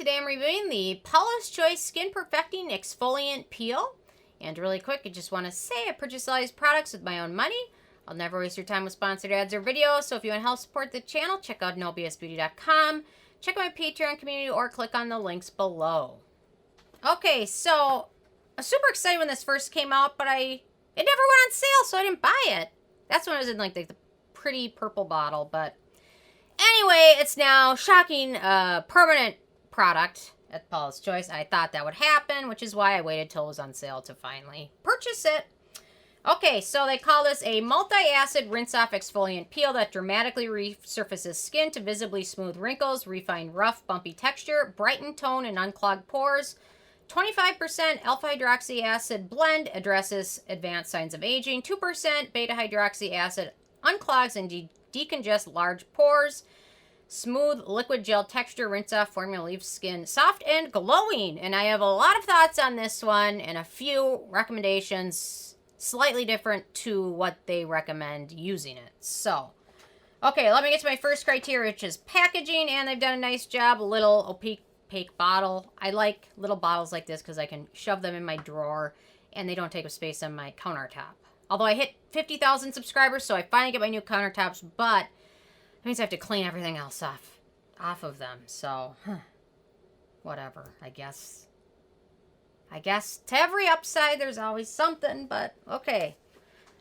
Today I'm reviewing the Paula's Choice Skin Perfecting Exfoliant Peel. And really quick, I just want to say I purchase all these products with my own money. I'll never waste your time with sponsored ads or videos, so if you want to help support the channel, check out nobsbeauty.com, check out my Patreon community, or click on the links below. Okay, so I was super excited when this first came out, but it never went on sale, so I didn't buy it. That's when it was in like the pretty purple bottle, but anyway, it's now shocking permanent product at Paula's Choice. I thought that would happen, which is why I waited till it was on sale to finally purchase it. Okay, so they call this a multi-acid rinse-off exfoliant peel that dramatically resurfaces skin to visibly smooth wrinkles, refine rough, bumpy texture, brighten tone, and unclog pores. 25% alpha-hydroxy acid blend addresses advanced signs of aging. 2% beta-hydroxy acid unclogs and decongests large pores. Smooth liquid gel texture, rinse-off formula leaves skin soft and glowing. And I have a lot of thoughts on this one and a few recommendations slightly different to what they recommend using it. So, okay, let me get to my first criteria, which is packaging, and they've done a nice job. A little opaque bottle. I like little bottles like this because I can shove them in my drawer and they don't take up space on my countertop. Although I hit 50,000 subscribers, so I finally get my new countertops, but it means I have to clean everything else off of them. So, whatever, I guess to every upside, there's always something, but okay.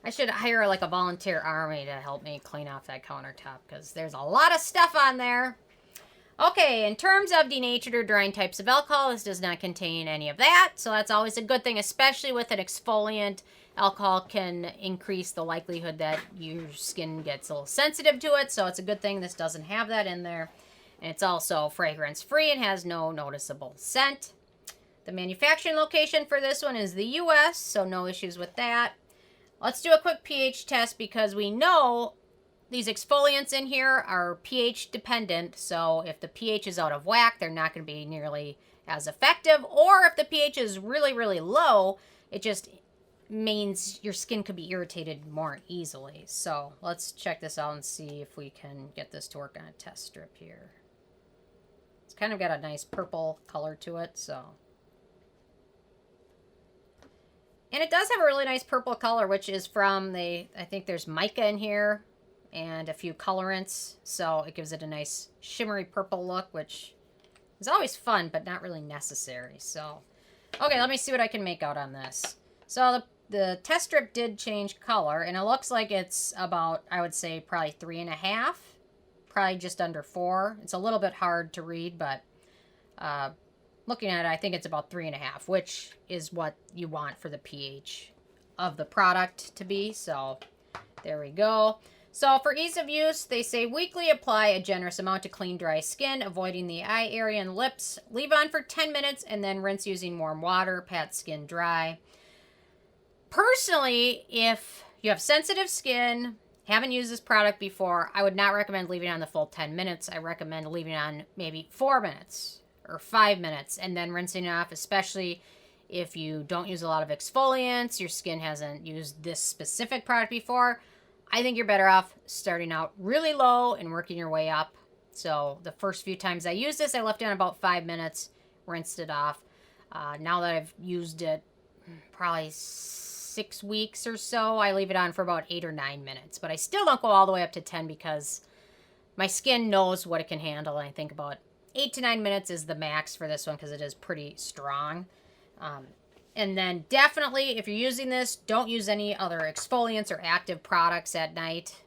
I should hire like a volunteer army to help me clean off that countertop because there's a lot of stuff on there. Okay, in terms of denatured or drying types of alcohol, this does not contain any of that, so that's always a good thing, especially with an exfoliant. Alcohol can increase the likelihood that your skin gets a little sensitive to it, so it's a good thing this doesn't have that in there. And it's also fragrance-free and has no noticeable scent. The manufacturing location for this one is the U.S., so no issues with that. Let's do a quick pH test because we know these exfoliants in here are pH dependent, so if the pH is out of whack, they're not going to be nearly as effective. Or if the pH is really, really low, it just means your skin could be irritated more easily. So let's check this out and see if we can get this to work on a test strip here. It's kind of got a nice purple color to it, so. And it does have a really nice purple color, which is from I think there's mica in here and a few colorants, so it gives it a nice shimmery purple look, which is always fun, but not really necessary. So, okay, let me see what I can make out on this. So the test strip did change color, and it looks like it's about, I would say, probably 3.5, probably just under 4. It's a little bit hard to read, but looking at it, I think it's about 3.5, which is what you want for the pH of the product to be. So there we go. So for ease of use, they say weekly apply a generous amount to clean dry skin, avoiding the eye area and lips. Leave on for 10 minutes and then rinse using warm water. Pat skin dry. Personally, if you have sensitive skin, haven't used this product before, I would not recommend leaving it on the full 10 minutes. I recommend leaving it on maybe 4 minutes or 5 minutes and then rinsing it off, especially if you don't use a lot of exfoliants, your skin hasn't used this specific product before. I think you're better off starting out really low and working your way up. So the first few times I used this, I left it on about 5 minutes, rinsed it off. Now that I've used it probably 6 weeks or so, I leave it on for about 8 or 9 minutes. But I still don't go all the way up to 10 because my skin knows what it can handle. And I think about 8 to 9 minutes is the max for this one because it is pretty strong. And then definitely, if you're using this, don't use any other exfoliants or active products at night.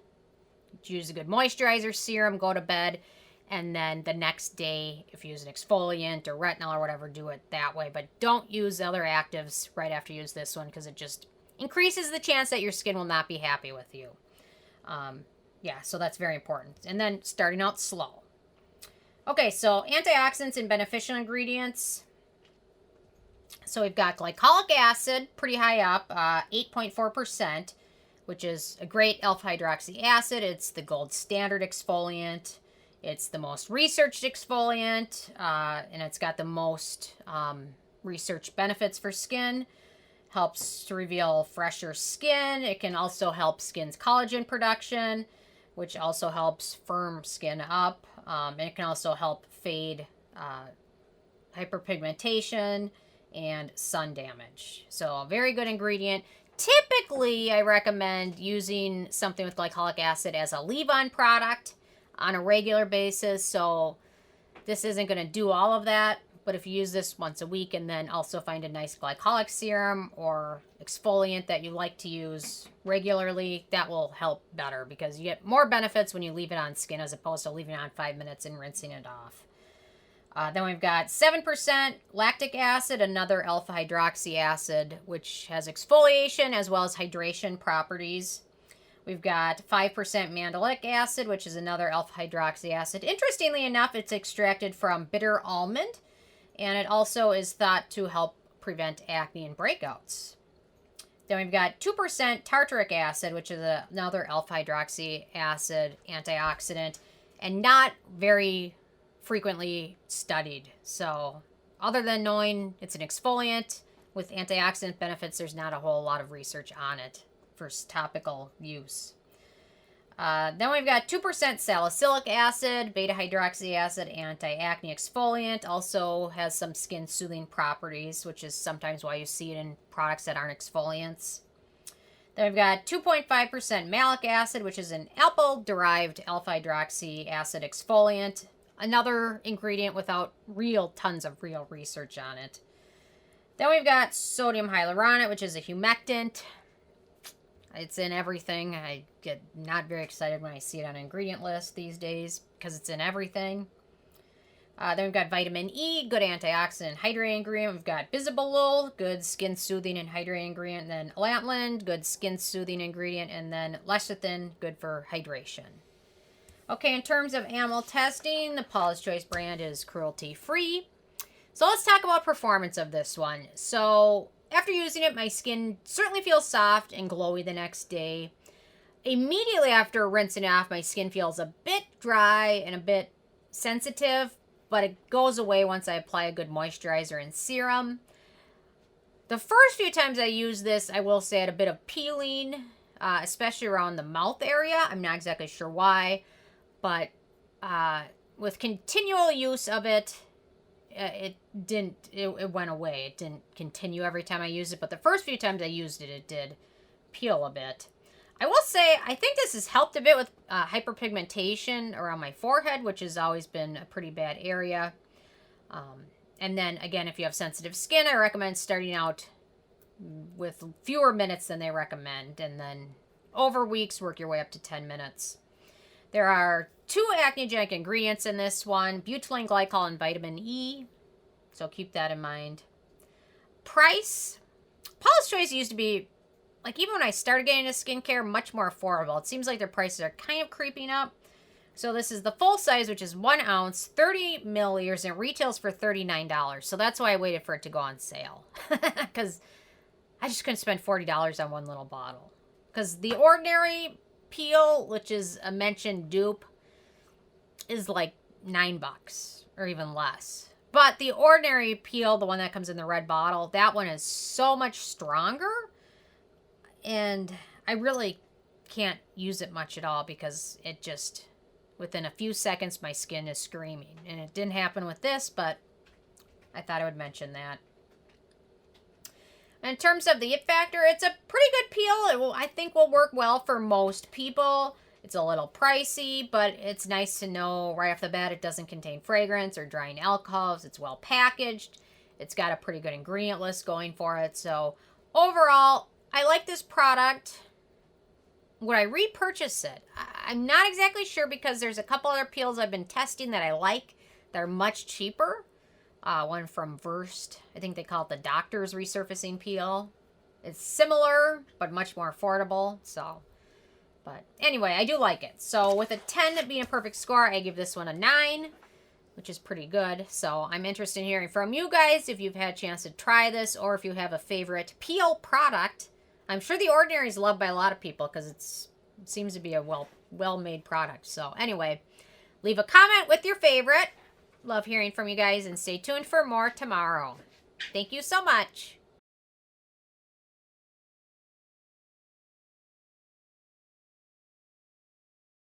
Use a good moisturizer serum, go to bed, and then the next day, if you use an exfoliant or retinol or whatever, do it that way. But don't use other actives right after you use this one because it just increases the chance that your skin will not be happy with you. Yeah, so that's very important. And then starting out slow. Okay, so antioxidants and beneficial ingredients. So we've got glycolic acid, pretty high up, 8.4%, which is a great alpha-hydroxy acid. It's the gold standard exfoliant. It's the most researched exfoliant, and it's got the most research benefits for skin. Helps to reveal fresher skin. It can also help skin's collagen production, which also helps firm skin up. And it can also help fade hyperpigmentation, and sun damage. So a very good ingredient. Typically, I recommend using something with glycolic acid as a leave-on product on a regular basis. So this isn't going to do all of that. But if you use this once a week and then also find a nice glycolic serum or exfoliant that you like to use regularly, that will help better because you get more benefits when you leave it on skin as opposed to leaving it on 5 minutes and rinsing it off. Then we've got 7% lactic acid, another alpha hydroxy acid, which has exfoliation as well as hydration properties. We've got 5% mandelic acid, which is another alpha hydroxy acid. Interestingly enough, it's extracted from bitter almond, and it also is thought to help prevent acne and breakouts. Then we've got 2% tartaric acid, which is another alpha hydroxy acid antioxidant, and not very frequently studied. So other than knowing it's an exfoliant with antioxidant benefits, there's not a whole lot of research on it for topical use. Then we've got 2% salicylic acid, beta-hydroxy acid, anti-acne exfoliant. Also has some skin soothing properties, which is sometimes why you see it in products that aren't exfoliants. Then we've got 2.5% malic acid, which is an alpha-derived alpha-hydroxy acid exfoliant. Another ingredient without tons of real research on it. Then we've got sodium hyaluronate, which is a humectant. It's in everything. I get not very excited when I see it on an ingredient list these days because it's in everything. Then we've got vitamin E, good antioxidant hydrating ingredient. We've got Bisabolol, good skin soothing and hydrating ingredient. And then Allantoin, good skin soothing ingredient. And then lecithin, good for hydration. Okay, in terms of animal testing, the Paula's Choice brand is cruelty-free. So let's talk about performance of this one. So after using it, my skin certainly feels soft and glowy the next day. Immediately after rinsing it off, my skin feels a bit dry and a bit sensitive, but it goes away once I apply a good moisturizer and serum. The first few times I used this, I will say I had a bit of peeling, especially around the mouth area. I'm not exactly sure why, but with continual use of it, it went away. It didn't continue every time I used it, but the first few times I used it, it did peel a bit. I will say, I think this has helped a bit with hyperpigmentation around my forehead, which has always been a pretty bad area. And then, again, if you have sensitive skin, I recommend starting out with fewer minutes than they recommend, and then over weeks, work your way up to 10 minutes. There are 2 acnegenic ingredients in this one, butylene glycol and vitamin E, so keep that in mind. Price, Paula's Choice used to be, like even when I started getting into skincare, much more affordable. It seems like their prices are kind of creeping up. So this is the full size, which is 1 ounce, 30 milliliters, and it retails for $39. So that's why I waited for it to go on sale, because I just couldn't spend $40 on one little bottle. Because the ordinary peel, which is a mentioned dupe, is like $9 or even less. But the ordinary peel, the one that comes in the red bottle, that one is so much stronger, and I really can't use it much at all because it just, within a few seconds, my skin is screaming. And it didn't happen with this, but I thought I would mention that. In terms of the it factor, it's a pretty good peel. I think will work well for most people. It's a little pricey, but it's nice to know right off the bat it doesn't contain fragrance or drying alcohols. It's well packaged. It's got a pretty good ingredient list going for it. So overall, I like this product. Would I repurchase it? I'm not exactly sure because there's a couple other peels I've been testing that I like. They're much cheaper. One from Versed. I think they call it the Doctor's Resurfacing Peel. It's similar, but much more affordable. So, but anyway, I do like it. So with a 10 being a perfect score, I give this one a 9, which is pretty good. So I'm interested in hearing from you guys if you've had a chance to try this or if you have a favorite peel product. I'm sure the Ordinary is loved by a lot of people because it seems to be a well-made product. So anyway, leave a comment with your favorite. Love hearing from you guys, and stay tuned for more tomorrow. Thank you so much.